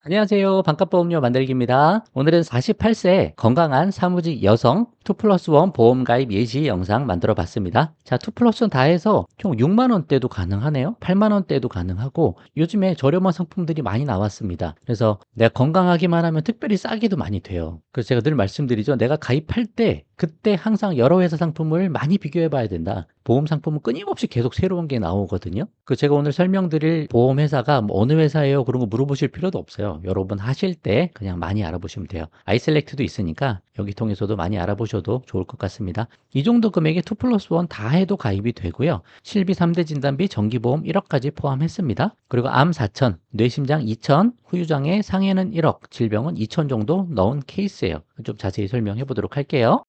안녕하세요. 반값보험료 만들기입니다. 오늘은 48세 건강한 사무직 여성 2+1 보험 가입 예시 영상 만들어 봤습니다. 자, 2+1 다 해서 총 6만 원대도 가능하네요. 8만 원대도 가능하고 요즘에 저렴한 상품들이 많이 나왔습니다. 그래서 내가 건강하기만 하면 특별히 싸게도 많이 돼요. 그래서 제가 늘 말씀드리죠. 내가 가입할 때 그때 항상 여러 회사 상품을 많이 비교해 봐야 된다. 보험 상품은 끊임없이 계속 새로운 게 나오거든요. 그 제가 오늘 설명드릴 보험 회사가 뭐 어느 회사예요? 그런 거 물어보실 필요도 없어요. 여러분 하실 때 그냥 많이 알아보시면 돼요. 아이셀렉트도 있으니까 여기 통해서도 많이 알아보셔도 좋을 것 같습니다. 이 정도 금액에 2+1 다 해도 가입이 되고요. 실비 3대 진단비 정기보험 1억까지 포함했습니다. 그리고 암 4천, 뇌심장 2천, 후유장애 상해는 1억, 질병은 2천 정도 넣은 케이스예요. 좀 자세히 설명해 보도록 할게요.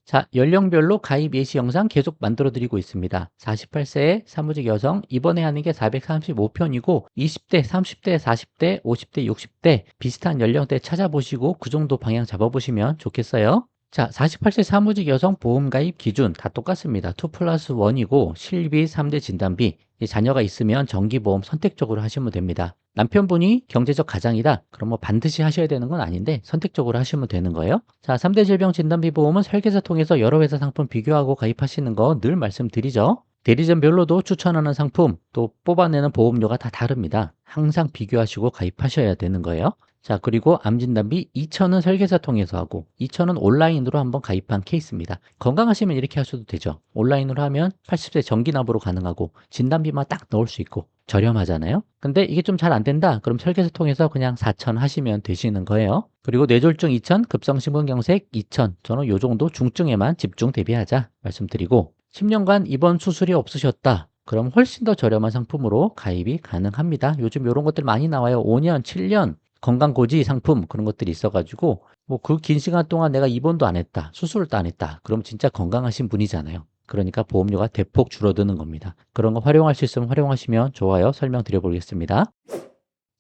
자, 연령별로 가입 예시 영상 계속 만들어 드리고 있습니다. 48세 사무직 여성, 이번에 하는 게 435편이고 20대, 30대, 40대, 50대, 60대 비슷한 연령대 찾아보시고 그 정도 방향 잡아보시면 좋겠어요. 자, 48세 사무직 여성 보험 가입 기준 다 똑같습니다. 2+1이고 실비 3대 진단비, 자녀가 있으면 정기보험 선택적으로 하시면 됩니다. 남편분이 경제적 가장이다. 그럼 뭐 반드시 하셔야 되는 건 아닌데 선택적으로 하시면 되는 거예요. 자, 3대 질병 진단비 보험은 설계사 통해서 여러 회사 상품 비교하고 가입하시는 거 늘 말씀드리죠. 대리점별로도 추천하는 상품, 또 뽑아내는 보험료가 다 다릅니다. 항상 비교하시고 가입하셔야 되는 거예요. 자, 그리고 암진단비 2천은 설계사 통해서 하고 2천은 온라인으로 한번 가입한 케이스입니다. 건강하시면 이렇게 하셔도 되죠. 온라인으로 하면 80세 정기납으로 가능하고 진단비만 딱 넣을 수 있고 저렴하잖아요. 근데 이게 좀 잘 안 된다. 그럼 설계사 통해서 그냥 4천 하시면 되시는 거예요. 그리고 뇌졸중 2천, 급성심근경색 2천. 저는 요 정도 중증에만 집중 대비하자 말씀드리고 10년간 입원 수술이 없으셨다. 그럼 훨씬 더 저렴한 상품으로 가입이 가능합니다. 요즘 이런 것들 많이 나와요. 5년, 7년 건강고지 상품 그런 것들이 있어가지고 뭐 그 긴 시간 동안 내가 입원도 안 했다. 수술도 안 했다. 그럼 진짜 건강하신 분이잖아요. 그러니까 보험료가 대폭 줄어드는 겁니다. 그런 거 활용할 수 있으면 활용하시면 좋아요. 설명드려 보겠습니다.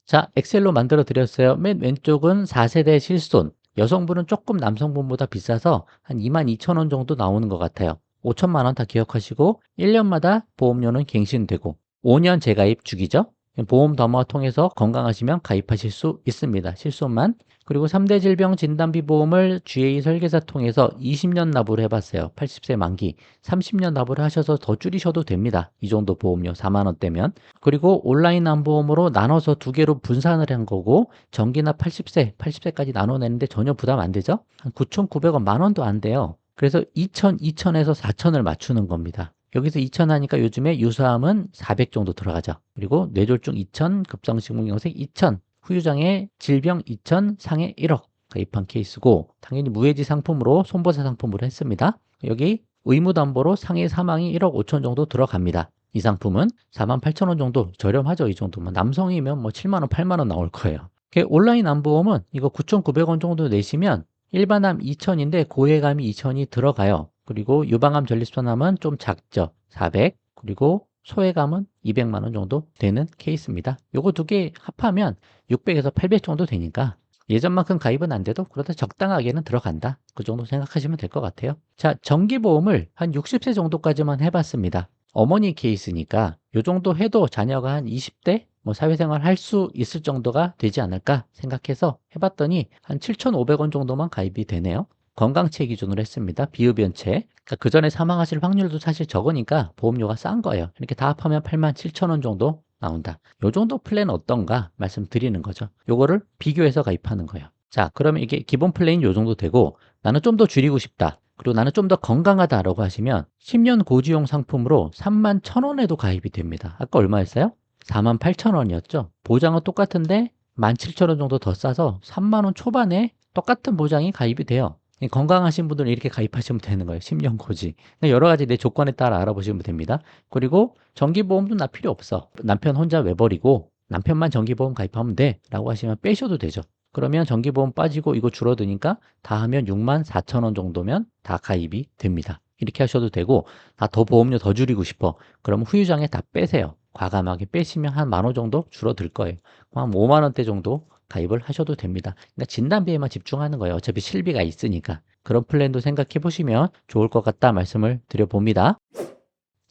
자, 엑셀로 만들어 드렸어요. 맨 왼쪽은 4세대 실손. 여성분은 조금 남성분보다 비싸서 한 22,000원 정도 나오는 것 같아요. 5천만 원 다 기억하시고 1년마다 보험료는 갱신되고 5년 재가입 주기죠. 보험 더머가 통해서 건강하시면 가입하실 수 있습니다. 실손만. 그리고 3대 질병 진단비 보험을 GA 설계사 통해서 20년 납부를 해봤어요. 80세 만기. 30년 납부를 하셔서 더 줄이셔도 됩니다. 이 정도 보험료 4만 원대면. 그리고 온라인 암보험으로 나눠서 두 개로 분산을 한 거고 정기납 80세까지 나눠내는데 전혀 부담 안 되죠? 한 9,900원, 만 원도 안 돼요. 그래서 2,000에서 4,000을 맞추는 겁니다. 여기서 2,000 하니까 요즘에 유사암은 400 정도 들어가죠. 그리고 뇌졸중 2,000, 급성심근경색 2,000, 후유장애 질병 2,000, 상해 1억 가입한 케이스고 당연히 무해지 상품으로 손보사 상품으로 했습니다. 여기 의무담보로 상해 사망이 1억 5천 정도 들어갑니다. 이 상품은 48,000원 정도 저렴하죠. 이 정도면 남성이면 뭐 7만 원, 8만 원 나올 거예요. 온라인 암보험은 이거 9,900원 정도 내시면 일반암 2,000인데 고해감이 2,000이 들어가요. 그리고 유방암 전립선암은 좀 작죠. 400. 그리고 소해감은 200만 원 정도 되는 케이스입니다. 요거 두 개 합하면 600에서 800 정도 되니까 예전만큼 가입은 안 돼도 그러다 적당하게는 들어간다. 그 정도 생각하시면 될 것 같아요. 자, 정기보험을 한 60세 정도까지만 해봤습니다. 어머니 케이스니까 요 정도 해도 자녀가 한 20대 뭐 사회생활 할 수 있을 정도가 되지 않을까 생각해서 해봤더니 한 7,500원 정도만 가입이 되네요. 건강체 기준으로 했습니다. 비흡연체. 그러니까 그 전에 사망하실 확률도 사실 적으니까 보험료가 싼 거예요. 이렇게 다 합하면 87,000원 정도 나온다. 요 정도 플랜 어떤가 말씀드리는 거죠. 요거를 비교해서 가입하는 거예요. 자, 그러면 이게 기본 플랜이 요 정도 되고 나는 좀 더 줄이고 싶다. 그리고 나는 좀 더 건강하다라고 하시면 10년 고지용 상품으로 31,000원에도 가입이 됩니다. 아까 얼마였어요? 48,000원이었죠. 보장은 똑같은데 17,000원 정도 더 싸서 3만 원 초반에 똑같은 보장이 가입이 돼요. 건강하신 분들은 이렇게 가입하시면 되는 거예요. 10년 고지. 여러 가지 내 조건에 따라 알아보시면 됩니다. 그리고 정기보험도 나 필요 없어. 남편 혼자 외버리고 남편만 정기보험 가입하면 돼. 라고 하시면 빼셔도 되죠. 그러면 정기보험 빠지고 이거 줄어드니까 다 하면 64,000원 정도면 다 가입이 됩니다. 이렇게 하셔도 되고 더 보험료 더 줄이고 싶어. 그럼 후유장애 다 빼세요. 과감하게 빼시면 한 10,000원 정도 줄어들 거예요. 한 5만 원대 정도 가입을 하셔도 됩니다. 그러니까 진단비에만 집중하는 거예요. 어차피 실비가 있으니까. 그런 플랜도 생각해 보시면 좋을 것 같다 말씀을 드려봅니다.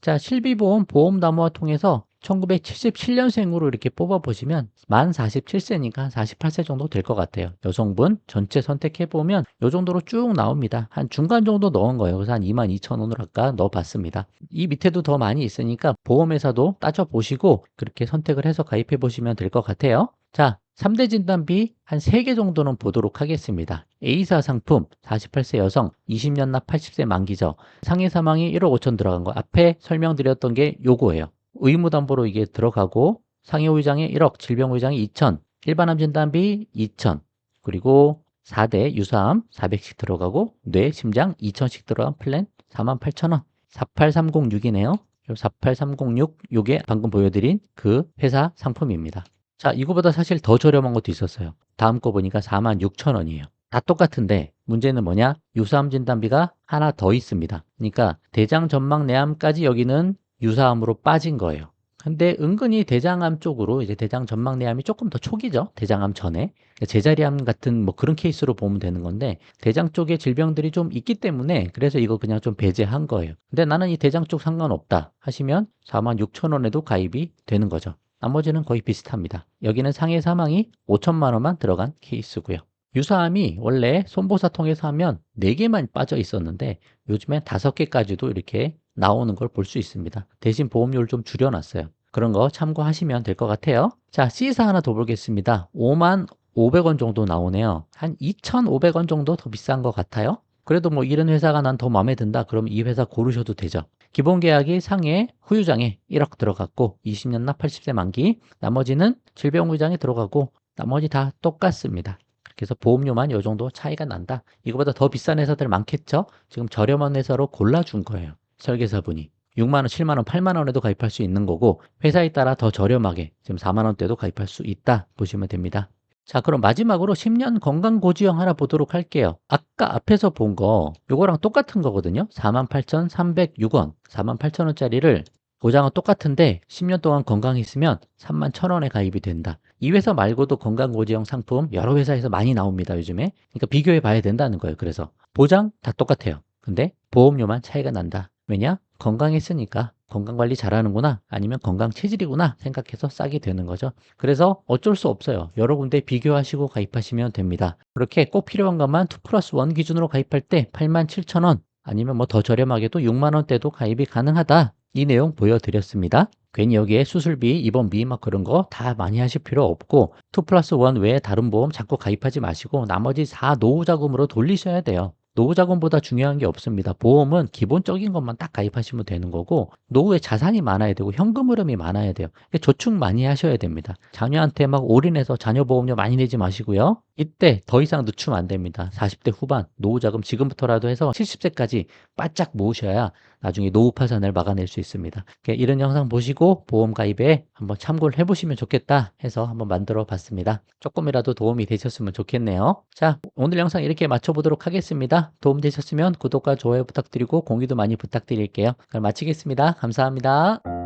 자, 실비보험 보험담보와 통해서 1977년생으로 이렇게 뽑아보시면 만 47세니까 48세 정도 될 것 같아요. 여성분 전체 선택해보면 이 정도로 쭉 나옵니다. 한 중간 정도 넣은 거예요. 그래서 한 22,000원으로 아까 넣어봤습니다. 이 밑에도 더 많이 있으니까 보험회사도 따져보시고 그렇게 선택을 해서 가입해보시면 될 것 같아요. 자, 3대 진단비 한 3개 정도는 보도록 하겠습니다. A사 상품 48세 여성 20년 납 80세 만기죠. 상해 사망이 1억 5천 들어간 거 앞에 설명드렸던 게 요거예요. 의무담보로 이게 들어가고 상해 후유장애 1억, 질병 후유장애 2천, 일반암 진단비 2천, 그리고 4대 유사암 400씩 들어가고 뇌, 심장 2천씩 들어간 플랜 48,000원. 48306이네요. 48306 요게 방금 보여드린 그 회사 상품입니다. 자, 이거보다 사실 더 저렴한 것도 있었어요. 다음 거 보니까 46,000원이에요. 다 똑같은데 문제는 뭐냐? 유사암 진단비가 하나 더 있습니다. 그러니까 대장 전막 내암까지 여기는 유사암으로 빠진 거예요. 근데 은근히 대장암 쪽으로 이제 대장 전막 내암이 조금 더 초기죠. 대장암 전에. 제자리암 같은 뭐 그런 케이스로 보면 되는 건데 대장 쪽에 질병들이 좀 있기 때문에 그래서 이거 그냥 좀 배제한 거예요. 근데 나는 이 대장 쪽 상관없다 하시면 46,000원에도 가입이 되는 거죠. 나머지는 거의 비슷합니다. 여기는 상해 사망이 5천만 원만 들어간 케이스고요. 유사암이 원래 손보사 통해서 하면 4개만 빠져 있었는데 요즘엔 5개까지도 이렇게 나오는 걸 볼 수 있습니다. 대신 보험료를 좀 줄여놨어요. 그런 거 참고하시면 될 것 같아요. 자, C사 하나 더 보겠습니다. 5만 500원 정도 나오네요. 한 2,500원 정도 더 비싼 것 같아요. 그래도 뭐 이런 회사가 난 더 마음에 든다. 그럼 이 회사 고르셔도 되죠. 기본 계약이 상해 후유장애 1억 들어갔고 20년 납 80세 만기, 나머지는 질병 후유장애 들어가고 나머지 다 똑같습니다. 그래서 보험료만 이 정도 차이가 난다. 이거보다 더 비싼 회사들 많겠죠? 지금 저렴한 회사로 골라준 거예요. 설계사분이. 6만원, 7만원, 8만원에도 가입할 수 있는 거고 회사에 따라 더 저렴하게 지금 4만원대도 가입할 수 있다 보시면 됩니다. 자, 그럼 마지막으로 10년 건강고지형 하나 보도록 할게요. 아까 앞에서 본 거 요거랑 똑같은 거거든요. 48,306원, 48,000원짜리를 보장은 똑같은데 10년 동안 건강했으면 31,000원에 가입이 된다. 이 회사 말고도 건강고지형 상품 여러 회사에서 많이 나옵니다, 요즘에. 그러니까 비교해 봐야 된다는 거예요. 그래서 보장 다 똑같아요. 근데 보험료만 차이가 난다. 왜냐? 건강했으니까 건강관리 잘하는구나, 아니면 건강체질이구나 생각해서 싸게 되는 거죠. 그래서 어쩔 수 없어요. 여러 군데 비교하시고 가입하시면 됩니다. 그렇게 꼭 필요한 것만 2+1 기준으로 가입할 때 87,000원, 아니면 뭐 더 저렴하게도 6만원대도 가입이 가능하다. 이 내용 보여드렸습니다. 괜히 여기에 수술비, 입원비 막 그런 거 다 많이 하실 필요 없고 2+1 외에 다른 보험 자꾸 가입하지 마시고 나머지 4 노후자금으로 돌리셔야 돼요. 노후자금보다 중요한 게 없습니다. 보험은 기본적인 것만 딱 가입하시면 되는 거고 노후에 자산이 많아야 되고 현금 흐름이 많아야 돼요. 저축 많이 하셔야 됩니다. 자녀한테 막 올인해서 자녀 보험료 많이 내지 마시고요. 이때 더 이상 늦추면 안 됩니다. 40대 후반 노후자금 지금부터라도 해서 70세까지 바짝 모으셔야 나중에 노후 파산을 막아낼 수 있습니다. 이런 영상 보시고 보험 가입에 한번 참고를 해보시면 좋겠다 해서 한번 만들어 봤습니다. 조금이라도 도움이 되셨으면 좋겠네요. 자, 오늘 영상 이렇게 마쳐보도록 하겠습니다. 도움 되셨으면 구독과 좋아요 부탁드리고 공유도 많이 부탁드릴게요. 그럼 마치겠습니다. 감사합니다.